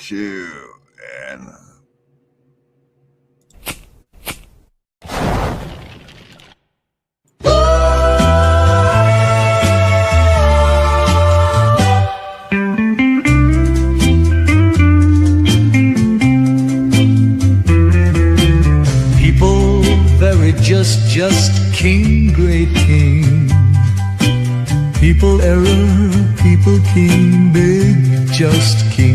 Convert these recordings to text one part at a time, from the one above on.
2, and people very just king, great king. People error, people king, big, just king.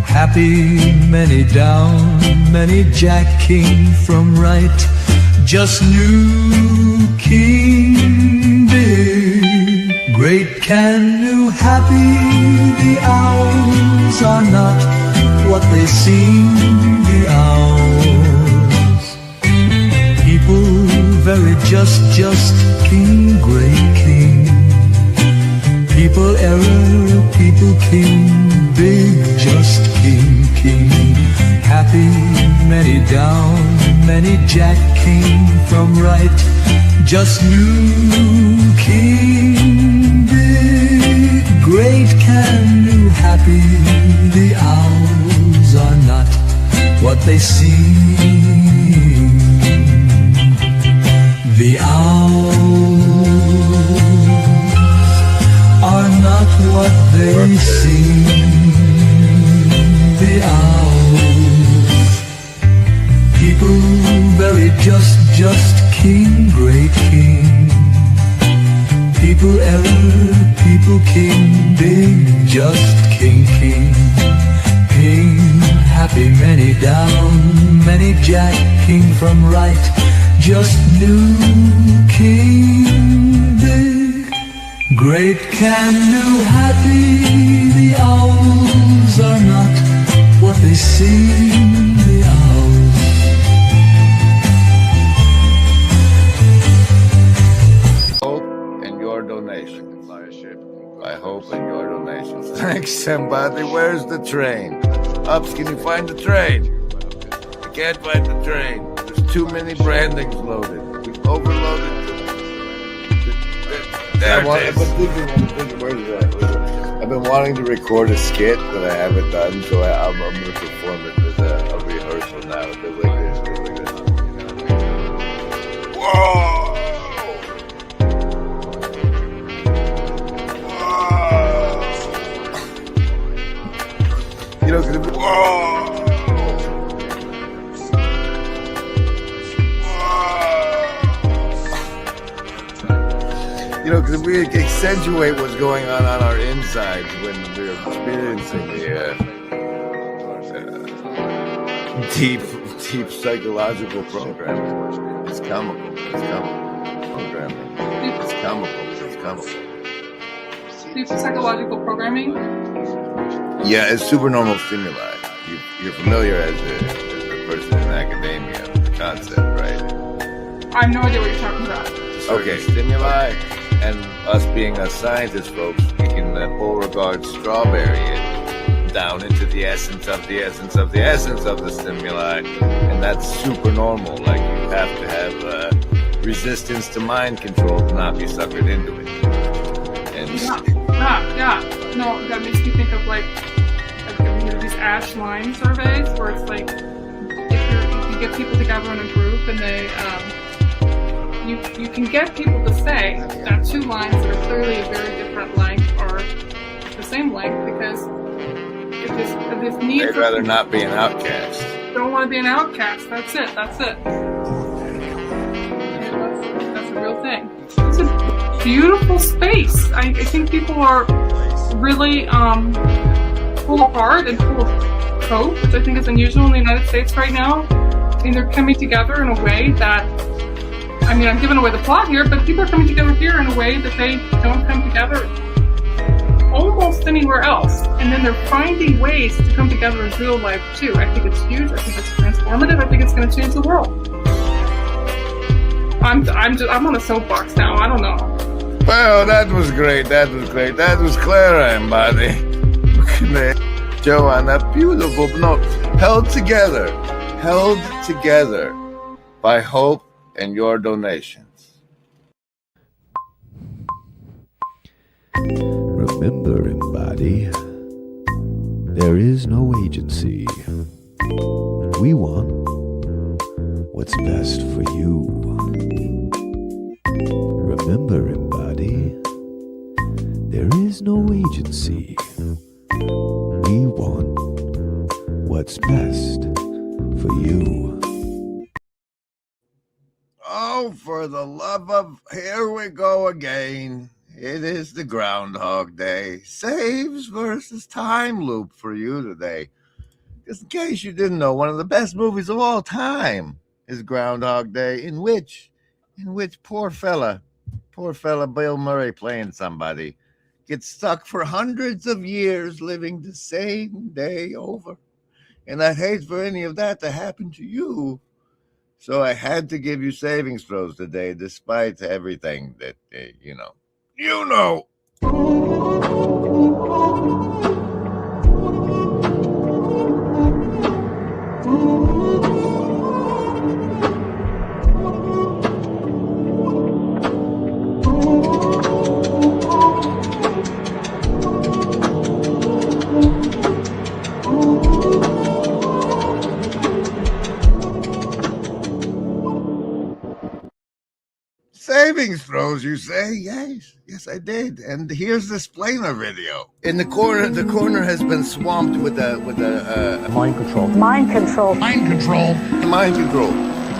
Happy, many down, many jack king from right, just new king, big, great can new, happy. The owls are not what they seem, the owls. People very just king, great king. People error, people king, big, just king. Happy, many down, many jack king from right, just new king, big, great can new, happy. The owls are not what they seem. The owls are not what they seem. The owls, people very just king, great king. People error, people king, big, just king. Happy, many down, many jack king from right, just new king, big, great can new, happy. The owls are not what they seem, the owls. hope and your donation. I hope and your donations. Thanks, somebody. Where's the train? Ups, can you find the train? I can't find the train. There's too many brandings loaded. We overloaded. There it is. I've been wanting to record a skit that I haven't done, so I'm going to perform it as a rehearsal now. It goes like this. It goes like this. Whoa! You know, cause you know, because we accentuate what's going on our insides when we're experiencing the deep psychological programming. It's comical. Programming. It's comical. Deep psychological programming? Yeah, it's supernormal stimuli. You're familiar as a person in academia with the concept, right? I have no idea what you're talking about. Okay, stimuli, and us being us scientist folks, we can Beauregard strawberry it down into the essence of the essence of the essence of the stimuli, and that's super normal. Like, you have to have resistance to mind control to not be suckered into it. And Yeah. No, that makes me think of like these ash line surveys where it's like if you get people together in a group and they you can get people to say that two lines that are clearly a very different length are the same length because if this need they'd rather not be an outcast. Don't want to be an outcast. That's it. That's a real thing. It's a beautiful space. I think people are really full of heart and full of hope, which I think is unusual in the United States right now. And they're coming together in a way that, I mean, I'm giving away the plot here, but people are coming together here in a way that they don't come together almost anywhere else. And then they're finding ways to come together in real life too. I think it's huge. I think it's transformative. I think it's going to change the world. I'm on a soapbox now. I don't know. Well, that was great. That was Clara and Buddy. Joe on that beautiful note. Held together by hope and your donations. Remember, everybody, There is no agency. We want what's best for you. Remember, embody, there is no agency. We want what's best for you. Oh, for the love of, here we go again. It is the Groundhog Day. Saves versus time loop for you today. Just in case you didn't know, one of the best movies of all time is Groundhog Day, in which poor fella Bill Murray playing somebody gets stuck for hundreds of years living the same day over. And I'd hate for any of that to happen to you. So I had to give you savings throws today, despite everything that, you know. Savings throws, you say? Yes, I did. And here's the explainer video. In the corner has been swamped with a Mind control.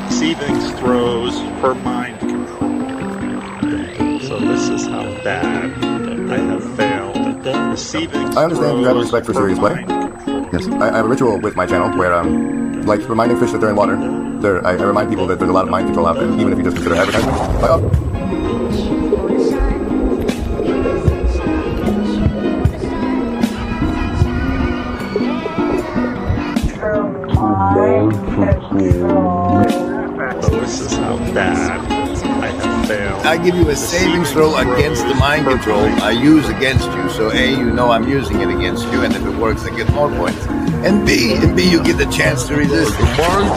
Savings throws for mind control. So this is how bad I have failed. Savings I understand you have throws respect for serious play. mind control. Yes, I have a ritual with my channel where, like reminding fish that they're in water, I remind people that there's a lot of mind control out there, even if you just consider advertising. So this is how bad I have failed. I give you a savings throw against the mind control I use against you. So A, you know I'm using it against you, and if it works, I get more points. And B, you get the chance to resist.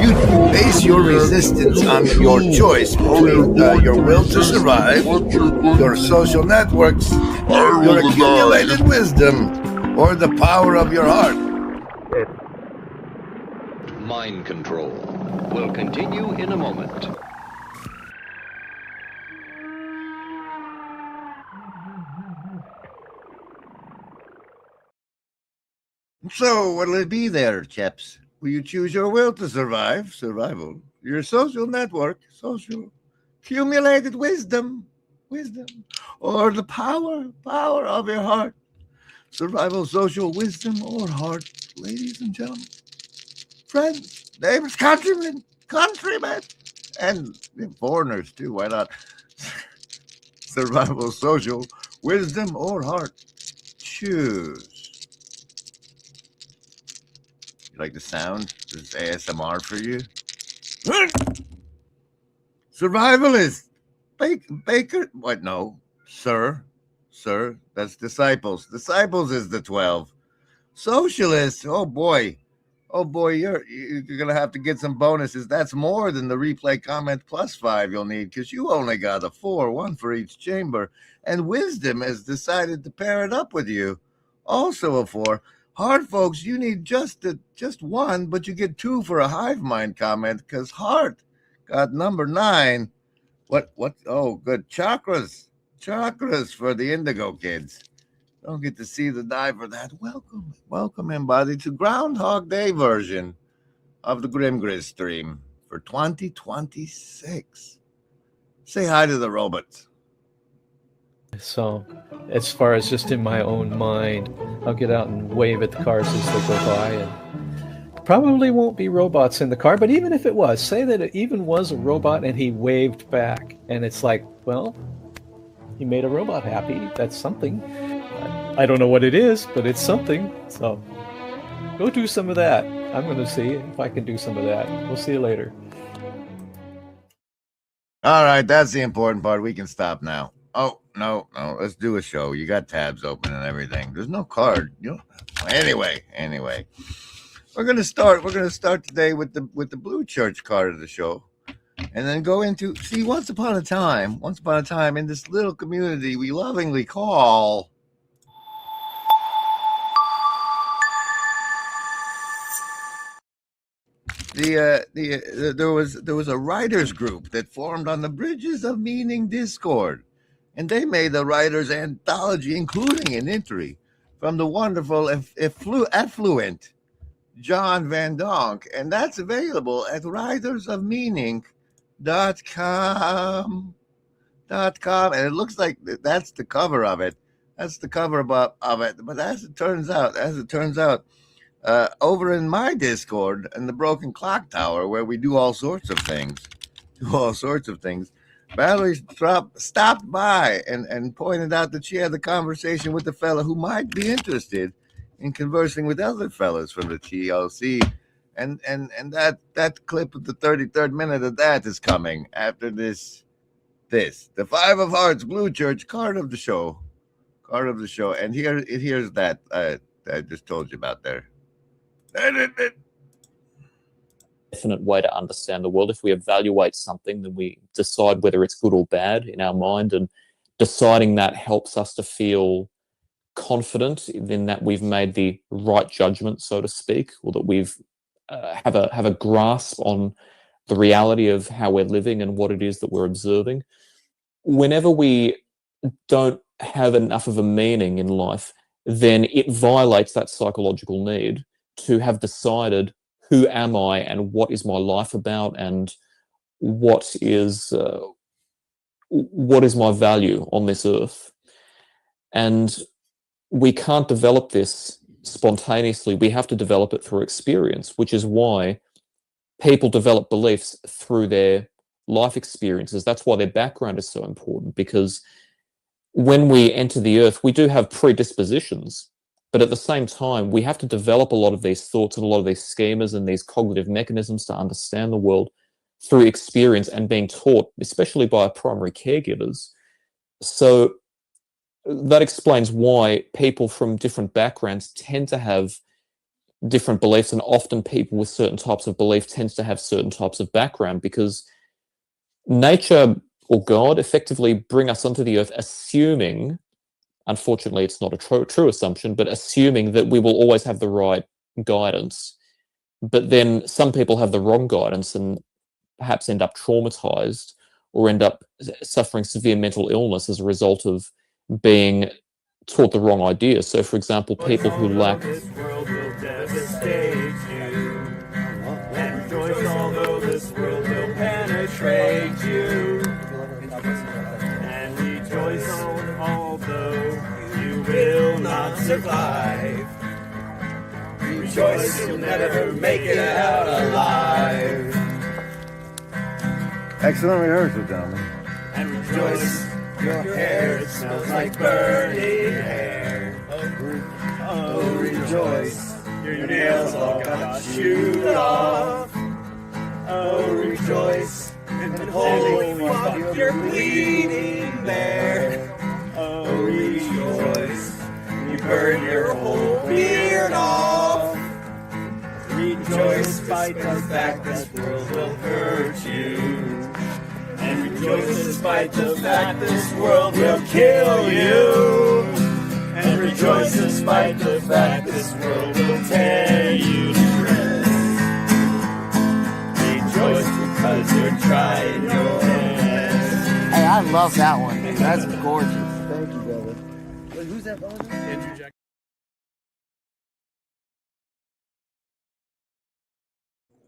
You base your resistance on your choice between your will to survive, your social networks, your accumulated wisdom, or the power of your heart. Mind control will continue in a moment. So, what'll it be there, chaps? Will you choose your will to survive, survival, your social network, social, accumulated wisdom, or the power of your heart, survival, social, wisdom, or heart, ladies and gentlemen, friends, neighbors, countrymen, and foreigners too, why not? Survival, social, wisdom, or heart, choose. Like the sound? This is ASMR for you. Survivalist. Baker. What? No. Sir. That's disciples. Disciples is the 12. Socialist. Oh boy, you're gonna have to get some bonuses. That's more than the replay comment plus 5 you'll need, because you only got a 4, 1 for each chamber. And wisdom has decided to pair it up with you. Also a 4. Heart, folks, you need just 1, but you get 2 for a hive mind comment, because heart got number 9. What? Oh, good. Chakras for the indigo kids. Don't get to see the die for that. Welcome, everybody, to Groundhog Day version of the Grim Grizz stream for 2026. Say hi to the robots. So, as far as just in my own mind, I'll get out and wave at the cars as they go by, and probably won't be robots in the car, but even if it was, say that it even was a robot and he waved back, and it's like, well, he made a robot happy. That's something. I don't know what it is, but it's something. So, go do some of that. I'm going to see if I can do some of that. We'll see you later. All right, that's the important part. We can stop now. Oh, no, let's do a show. You got tabs open and everything. There's no card. Anyway. We're gonna start today with the Blue Church card of the show. And then go into once upon a time in this little community we lovingly call there was a writers group that formed on the Bridges of Meaning Discord, and they made a writers anthology, including an entry from the wonderful affluent John Van Donk, and that's available at writersofmeaning.com. .com, and it looks like that's the cover of it. That's the cover of it. But as it turns out, over in my Discord in the Broken Clock Tower, where we do all sorts of things, Valerie stopped by and pointed out that she had the conversation with the fella who might be interested in conversing with other fellas from the TLC. And that clip of the 33rd minute of that is coming after this. The Five of Hearts Blue Church card of the show, and here's that I just told you about there. Definite way to understand the world. If we evaluate something, then we decide whether it's good or bad in our mind, and deciding that helps us to feel confident in that we've made the right judgment, so to speak, or that we've have a grasp on the reality of how we're living and what it is that we're observing. Whenever we don't have enough of a meaning in life, then it violates that psychological need to have decided who am I and what is my life about and what is my value on this earth. And we can't develop this spontaneously. We have to develop it through experience, which is why people develop beliefs through their life experiences. That's why their background is so important, because when we enter the earth, we do have predispositions, but at the same time, we have to develop a lot of these thoughts and a lot of these schemas and these cognitive mechanisms to understand the world through experience and being taught, especially by our primary caregivers. So that explains why people from different backgrounds tend to have different beliefs, and often people with certain types of belief tends to have certain types of background, because nature or God effectively bring us onto the earth assuming, unfortunately it's not a true assumption, but assuming that we will always have the right guidance. But then some people have the wrong guidance and perhaps end up traumatized or end up suffering severe mental illness as a result of being taught the wrong ideas. So, for example, people who lack... This world will devastate you. And rejoice, although this world will penetrate you. And rejoice, although you will not survive. Rejoice, you'll never make it out alive. Excellent rehearsal, gentlemen. And rejoice, your hair, it smells like burning hair. Oh, rejoice, your nails all got chewed off. Oh, rejoice, and holy fuck, you're bleeding there. Oh, rejoice, you burn your whole beard off. Rejoice, despite the fact this world will hurt you. And rejoice despite the fact this world will kill you. And rejoice despite the fact this world will tear you to shreds. Rejoice because you're trying your best. Hey, I love that one. That's gorgeous. Thank you, brother. Wait, who's that brother? Andrew Jack.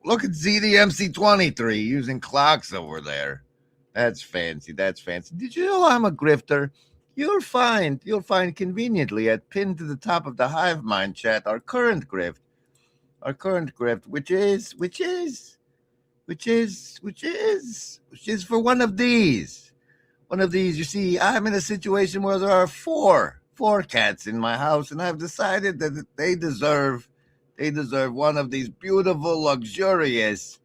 Look at ZDMC23 using clocks over there. That's fancy. Did you know I'm a grifter? You'll find conveniently pinned to the top of the Hive Mind chat our current grift, which is for one of these. You see, I'm in a situation where there are four cats in my house, and I've decided that they deserve one of these beautiful, luxurious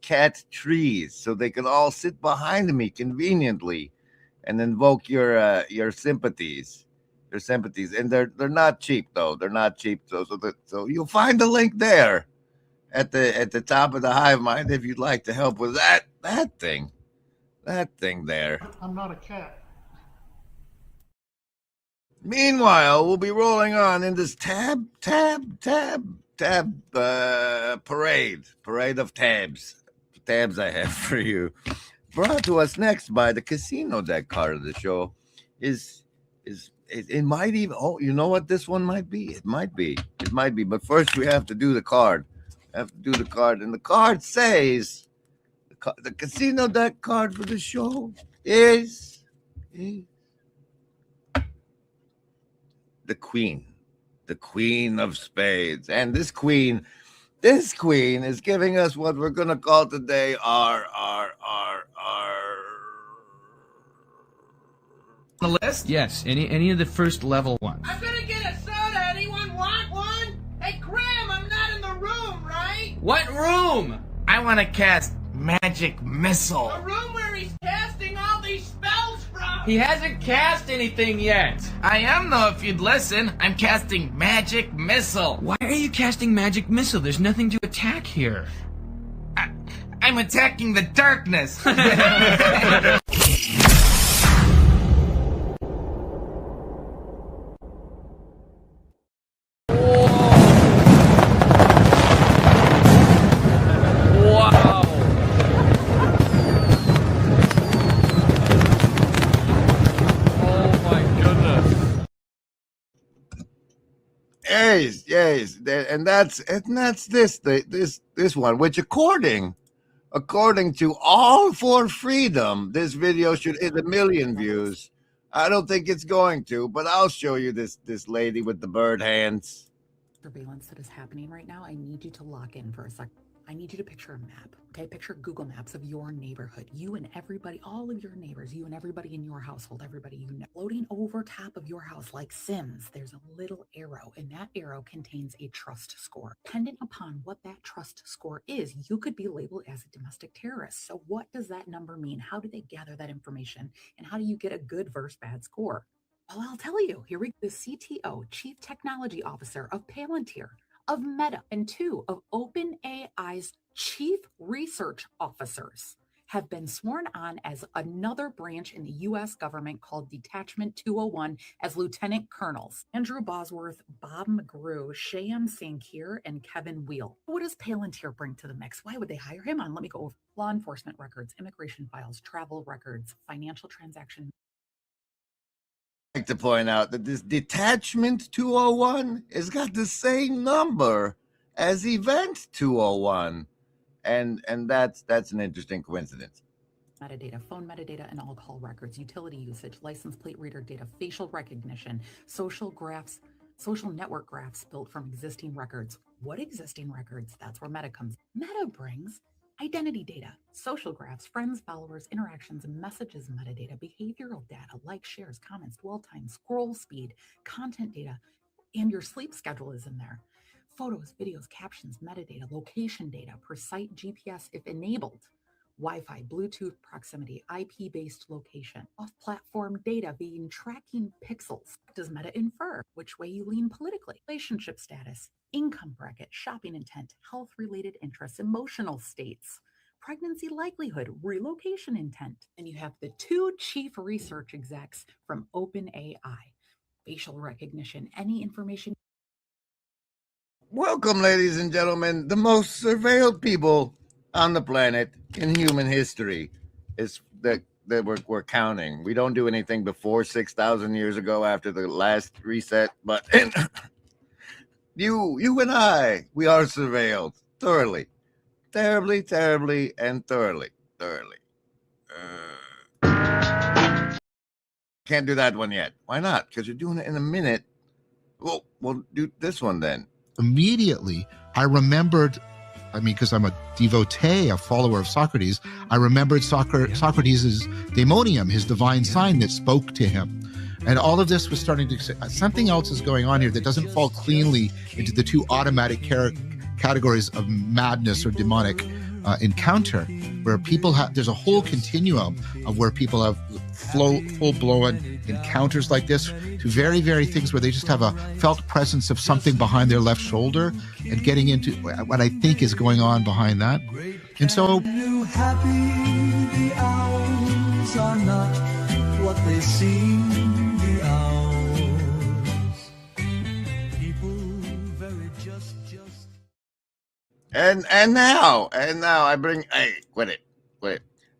cat trees, so they can all sit behind me conveniently and invoke your sympathies. And they're not cheap though. So you'll find the link there at the top of the Hive Mind if you'd like to help with that thing there. I'm not a cat. Meanwhile, we'll be rolling on in this tab parade of tabs I have for you. Brought to us next by the casino deck card of the show it might even, oh, you know what this one might be? It might be. But first we have to do the card. And the card says the casino deck card for the show is the Queen of Spades. And this queen is giving us what we're gonna call today our the list? Yes, any of the first level ones. I'm gonna get a soda. Anyone want one? Hey, Graham, I'm not in the room, right? What room? I want to cast Magic Missile. The room where he's casting all these spells from. He hasn't cast anything yet. I am, though, if you'd listen. I'm casting Magic Missile. Why are you casting Magic Missile? There's nothing to attack here. I'm attacking the darkness. Yes, and that's this one, which according to All for Freedom, this video should hit 1 million views. I don't think it's going to, but I'll show you this lady with the bird hands. Surveillance that is happening right now. I need you to lock in for a second. I need you to picture a map. Okay, picture Google Maps of your neighborhood. You and everybody, all of your neighbors, you and everybody in your household, everybody you know. Floating over top of your house like Sims, there's a little arrow, and that arrow contains a trust score. Dependent upon what that trust score is, you could be labeled as a domestic terrorist. So what does that number mean? How do they gather that information? And how do you get a good versus bad score? Well, I'll tell you. Here we go. The CTO, Chief Technology Officer of Palantir, of Meta, and 2 of OpenAI's chief research officers have been sworn on as another branch in the U.S. government called Detachment 201 as lieutenant colonels. Andrew Bosworth, Bob McGrew, Shyam Sankir, and Kevin Wheel. What does Palantir bring to the mix? Why would they hire him on? Let me go over law enforcement records, immigration files, travel records, financial transaction. I'd like to point out that this Detachment 201 has got the same number as Event 201, and that's an interesting coincidence. Metadata, phone metadata, and all call records, utility usage, license plate reader data, facial recognition, social network graphs built from existing records. What existing records? That's where Meta comes. Meta brings identity data, social graphs, friends, followers, interactions, messages, metadata, behavioral data, like shares, comments, dwell time, scroll speed, content data, and your sleep schedule is in there. Photos, videos, captions, metadata, location data, per site GPS if enabled, Wi-Fi, Bluetooth proximity, IP-based location, off-platform data being tracking pixels. Does Meta infer which way you lean politically? Relationship status, income bracket, shopping intent, health-related interests, emotional states, pregnancy likelihood, relocation intent. And you have the 2 chief research execs from OpenAI. Facial recognition, any information. Welcome, ladies and gentlemen, the most surveilled people on the planet in human history is that we're counting. We don't do anything before 6,000 years ago after the last reset, but you and I, we are surveilled thoroughly, terribly, and thoroughly. Can't do that one yet. Why not? Because you're doing it in a minute. Well, we'll do this one then. Immediately, I remembered, because I'm a devotee, a follower of Socrates, I remembered Socrates' daemonium, his divine sign that spoke to him. And all of this was starting to say, something else is going on here that doesn't fall cleanly into the 2 automatic categories of madness or demonic encounter, where people there's a whole continuum of where people have full-blown encounters like this to very, very things where they just have a felt presence of something behind their left shoulder and getting into what I think is going on behind that. And so happy the hours are not what they seem, the hours. People very just And now I bring quit it.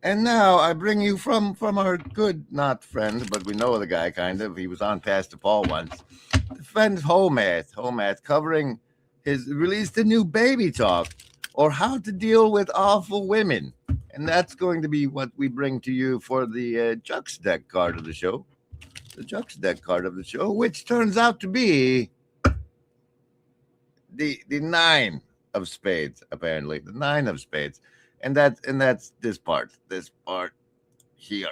And now I bring you from our good not friend, but we know the guy kind of. He was on Pastor Paul once. Friend Homath covering his released a new baby talk or how to deal with awful women. And that's going to be what we bring to you for the Jux deck card of the show. The Jux deck card of the show, which turns out to be the 9 of spades, apparently. The 9 of spades. And that's this part here.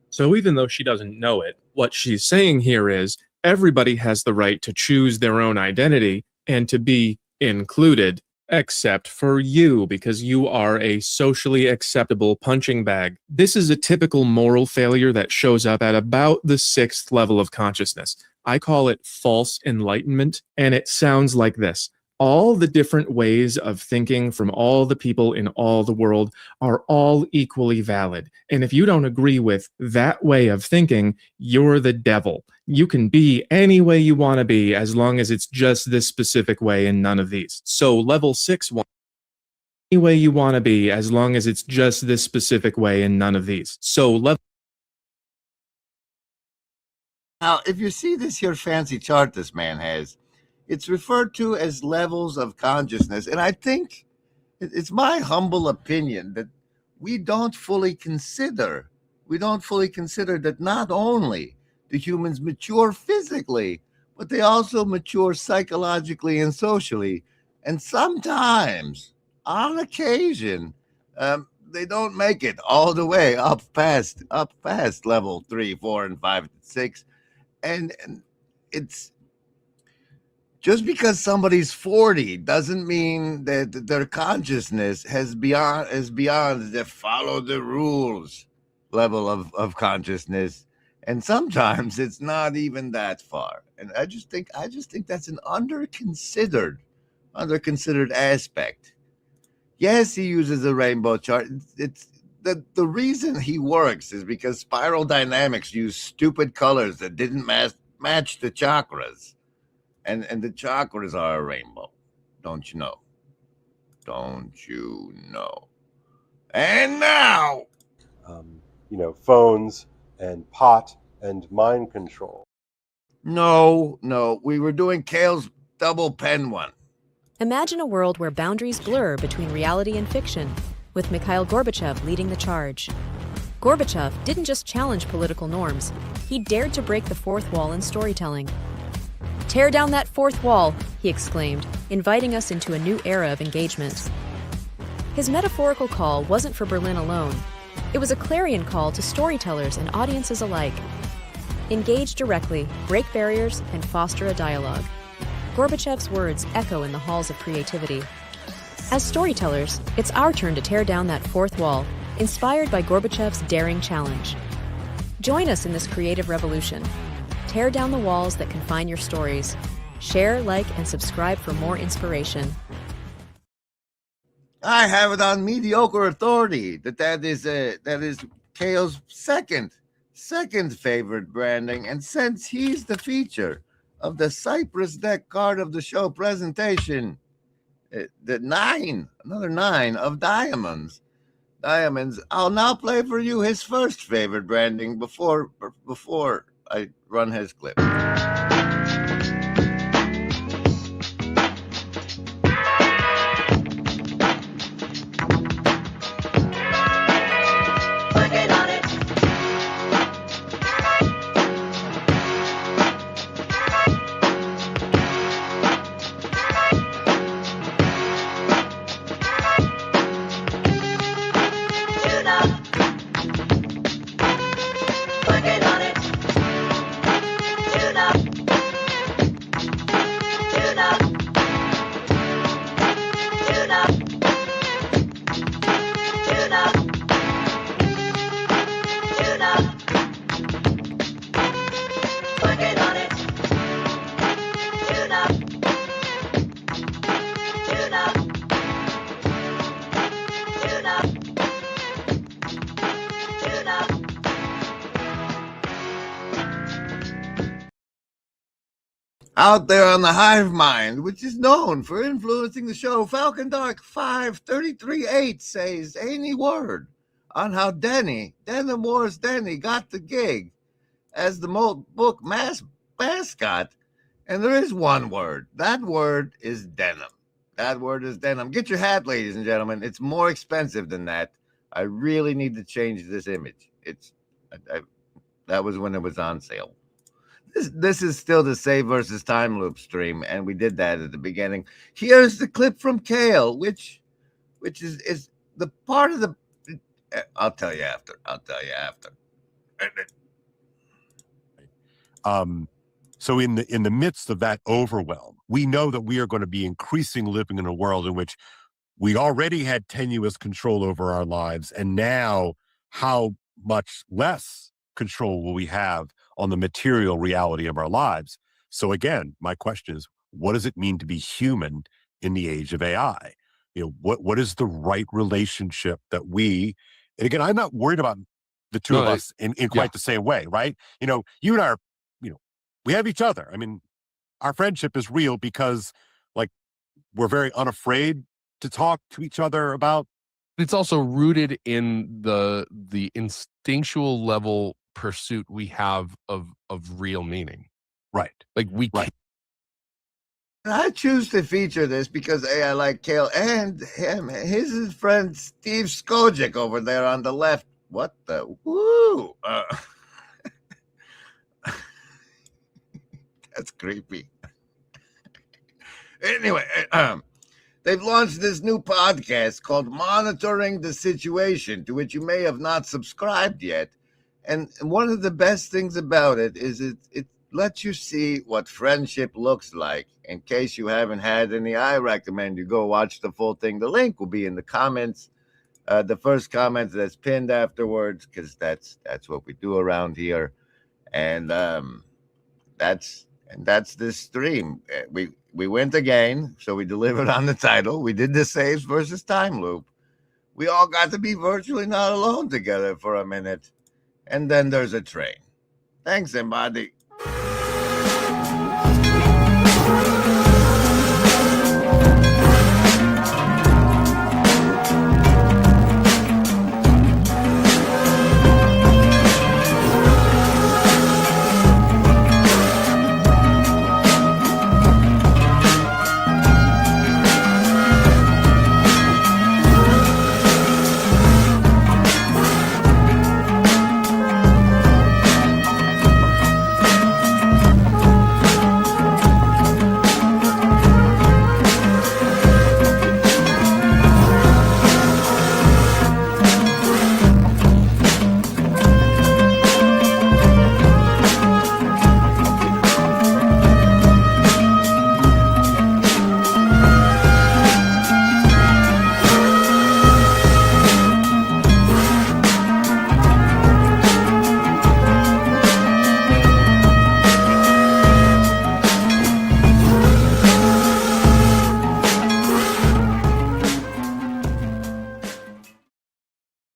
So even though she doesn't know it, what she's saying here is everybody has the right to choose their own identity and to be included, except for you, because you are a socially acceptable punching bag. This is a typical moral failure that shows up at about the 6th level of consciousness. I call it false enlightenment, and it sounds like this. All the different ways of thinking from all the people in all the world are all equally valid. And if you don't agree with that way of thinking, you're the devil. You can be any way you want to be as long as it's just this specific way and none of these. So level 6 any way you want to be as long as it's just this specific way and none of these. So level. Now, if you see this here fancy chart this man has, it's referred to as levels of consciousness. And I think it's my humble opinion that we don't fully consider that not only do humans mature physically, but they also mature psychologically and socially. And sometimes, on occasion, they don't make it all the way up past level 3, 4, and 5, 6. And it's just because somebody's 40 doesn't mean that their consciousness is beyond the follow the rules level of consciousness. And sometimes it's not even that far. And I just think that's an underconsidered aspect. Yes, he uses a rainbow chart. It's the reason he works is because spiral dynamics use stupid colors that didn't match the chakras. And the chakras are a rainbow. Don't you know? And now, phones and pot and mind control. No, we were doing Kale's double pen one. Imagine a world where boundaries blur between reality and fiction, with Mikhail Gorbachev leading the charge. Gorbachev didn't just challenge political norms, he dared to break the fourth wall in storytelling. "Tear down that fourth wall," he exclaimed, inviting us into a new era of engagement. His metaphorical call wasn't for Berlin alone. It was a clarion call to storytellers and audiences alike. Engage directly, break barriers, and foster a dialogue. Gorbachev's words echo in the halls of creativity. As storytellers, it's our turn to tear down that fourth wall, inspired by Gorbachev's daring challenge. Join us in this creative revolution. Tear down the walls that confine your stories. Share, like, and subscribe for more inspiration. I have it on mediocre authority that is Kale's second favorite branding, and since he's the feature of the Cypress deck card of the show presentation, the 9, another 9 of diamonds. I'll now play for you his first favorite branding before I run his clip. Working on it. Out there on the Hive Mind, which is known for influencing the show, Falcon Dark 5338 says any word on how Denim Wars Denny, got the gig as the book mascot. And there is one word. That word is denim. That word is denim. Get your hat, ladies and gentlemen. It's more expensive than that. I really need to change this image. That was when it was on sale. This is still the Save versus Time Loop stream, and we did that at the beginning. Here's the clip from Kale, which is the part of the. I'll tell you after. So in the midst of that overwhelm, we know that we are going to be increasingly living in a world in which we already had tenuous control over our lives, and now how much less control will we have on the material reality of our lives? So again, my question is, what does it mean to be human in the age of AI? What is the right relationship that we, and again, I'm not worried about the two of us in quite the same way, right? You and I are, we have each other. I mean, our friendship is real because we're very unafraid to talk to each other about. It's also rooted in the instinctual level pursuit we have of real meaning. Right. We can't. I choose to feature this because I like Kale and his friend Steve Skojic over there on the left. What the woo? That's creepy. Anyway, they've launched this new podcast called Monitoring the Situation, to which you may have not subscribed yet. And one of the best things about it is it lets you see what friendship looks like. In case you haven't had any, I recommend you go watch the full thing. The link will be in the comments. The first comment that's pinned afterwards, because that's what we do around here. And that's this stream. We went again, so we delivered on the title. We did the Saves versus Time Loop. We all got to be virtually not alone together for a minute. And then there's a train. Thanks, everybody.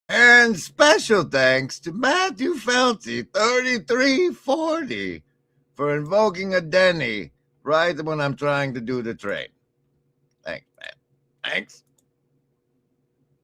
And special thanks to Matthew Felty, 3340, for invoking a Denny right when I'm trying to do the train. Thanks, man. Thanks.